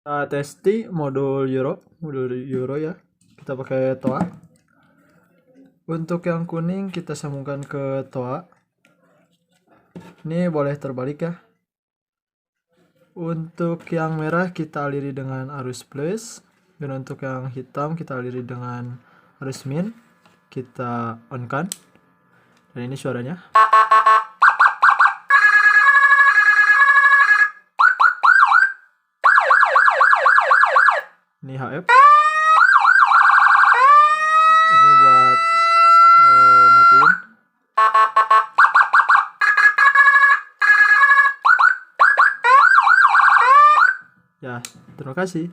Kita testi modul euro ya. Kita pakai toa. Untuk yang kuning kita sambungkan ke toa. Ini boleh terbalik ya. Untuk yang merah kita aliri dengan arus plus, dan untuk yang hitam kita aliri dengan arus min. Kita on kan. Dan ini suaranya. Ini HF. Ini buat matiin. Ya, terima kasih.